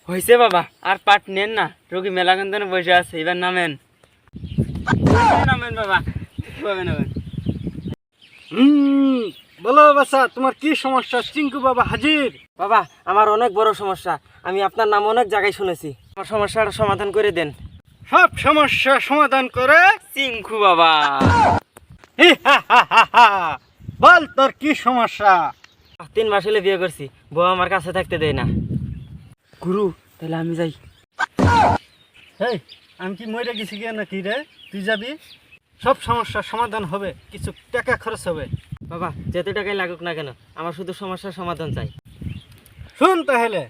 হয়েছে বাবা, আর পাট নেন না, রোগী মেলাকান্তনে বসে আছে, এবার নামেন। নামেন বাবা, নামেন। বলো বাচ্চা, তোমার কি সমস্যা? চিঙ্কু বাবা হাজির। বাবা, আমার অনেক বড় সমস্যা, আমি আপনার নাম অনেক জায়গায় শুনেছি, আমার সমস্যার সমাধান করে দেন। সব সমস্যা সমাধান করে চিঙ্কু বাবা। বল তোর কি সমস্যা? 3 মাস হলে বিয়ে করছি, বউ আমার কাছে থাকতে দেয় না। গুরু, তাহলে আমি যাই। এই, আমি কি মরে গেছি কে নাকি রে? তুই যাবি, সব সমস্যার সমাধান হবে, কিছু টাকা খরচ হবে। বাবা, যত টাকাই লাগুক না কেন, আমার শুধু সমস্যার সমাধান চাই। শুন তাহলে,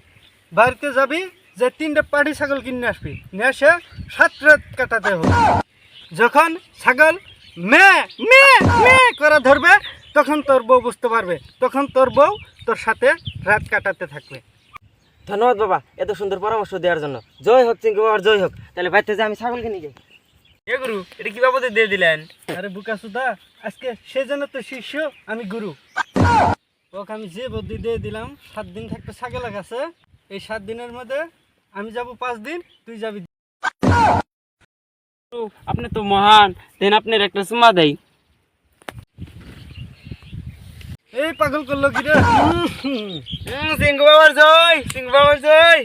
বাড়িতে যাবি, যে 3টে পাটি ছাগল কিনে আসবি, নিয়ে এসে 7 রাত কাটাতে হবে। যখন ছাগল মে মে মে করে ধরবে, তখন তোর বউ বুঝতে পারবে, তখন তোর বউ তোর সাথে রাত কাটাতে থাকবে। ধন্যবাদ বাবা, এত সুন্দর পরামর্শ দেওয়ার জন্য। জয় হোক চিঙ্কু বাবার, জয় হোক। তাহলে বাড়িতে যে আমি ছাগল কিনে যাই। এ গুরু, এটা কি বাবদে দিয়ে দিলেন? আরে বুকা সুদা, আজকে সে যেন তো শিষ্য, আমি গুরু। ওকে আমি যে বুদ্ধি দিয়ে দিলাম, 7 দিন থাকতে ছাগলের কাছে। এই 7 দিনের মধ্যে আমি যাব 5 দিন, তুই যাবি। আপনি তো মহান, দেন আপনার একটা চুমা দেই। এই পাগল করলো কি রে? চিঙ্কু বাবার জয়, চিঙ্কু বাবার জয়।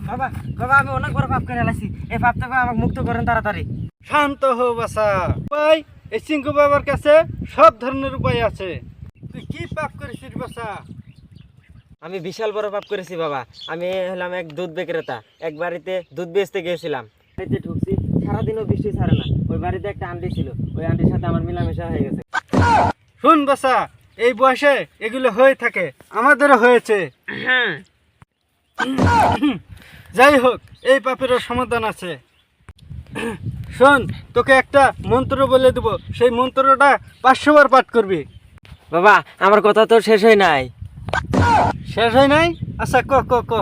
বাবা, বাবা, আমি অনেক বড় পাপ করে ফেলেছি, এই পাপ থেকে আমাকে মুক্ত করেন তাড়াতাড়ি। শান্ত হো বাসা। ভাই, এই চিঙ্কু বাবার কাছে সব ধরনের উপায় আছে। তুই কি পাপ করেছিস বাসা? আমি বিশাল বড় পাপ করেছি বাবা। আমি হলাম এক দুধ বিক্রেতা, এক বাড়িতে দুধ বেচতে গিয়েছিলাম। বাড়িতে ঢুকছি, সারাদিনও বৃষ্টি ছাড়ে না। ওই বাড়িতে একটা আন্টি ছিল, ওই আন্টির সাথে আমার মিলামেশা হয়ে গেছে। শুন বাসা, এই বয়সে এগুলো হয়ে থাকে, আমাদেরও হয়েছে। যাই হোক, এই পাপেরও সমাধান আছে। শোন, তোকে একটা মন্ত্র বলে দেবো, সেই মন্ত্রটা 500 বার পাঠ করবি। বাবা, আমার কথা তো শেষ হয় নাই। শেষ হয় নাই? আচ্ছা, ক ক ক।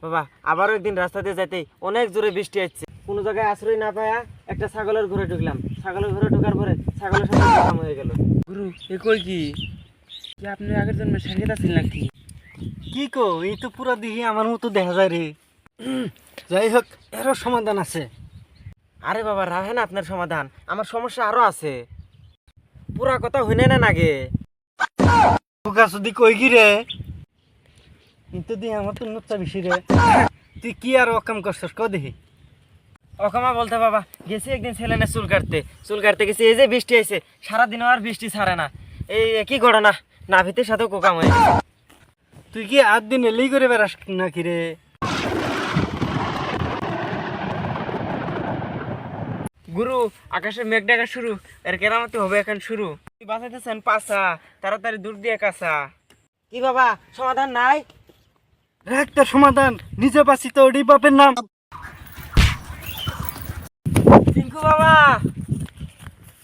বাবা, আবার একদিন রাস্তাতে যেতেই অনেক জোরে বৃষ্টি আসছে, কোনো জায়গায় আশ্রয় না পায়া একটা ছাগলের ঘরে ঢুকলাম। ছাগলের ঘরে ঢোকার পরে ছাগলের সাথে কাম হয়ে গেল। গুরু, এ কই কি আপনি আগের জন্মে সাঙ্গীত আছেন নাকি? কি কো, এই তো পুরা দেখি আমার মতো দেখা যায় রে। যাই হোক, এরও সমাধান আছে। আরে বাবা, রাখেন আপনার সমাধান, আমার সমস্যা আরো আছে। পুরা কথা হইনে না নাগে। বোকা সুদি কই কি রে? কিন্তু দি আমার তো নচ্চা বেশি রে। তুই কি আর অকাম করছিস, ক দেখি। অকামা বলতে বাবা, গেছি একদিন ছেলেনে চুল কাটতে গেছি, এই যে বৃষ্টি আইছে, সারাদিনও আর বৃষ্টি ছাড়ে না। এই কি ঘটনা, নাভিতের সাথেও কোকাম হয়ে গেছে। তুই কি 8 দিন এলেই করে বেড়াস নাকি রে? গুরু, আকাশে মেঘ ডাকা শুরু, এর কেরামতি হবে এখন শুরু। বাঁচাইতেছেন পাছা, তাড়াতাড়ি দূর দিয়ে কাছা। কি বাবা, সমাধান নাই? একটা সমাধান, নিজে বাঁচি তো ওডি বাপের নাম। চিঙ্কু বাবা।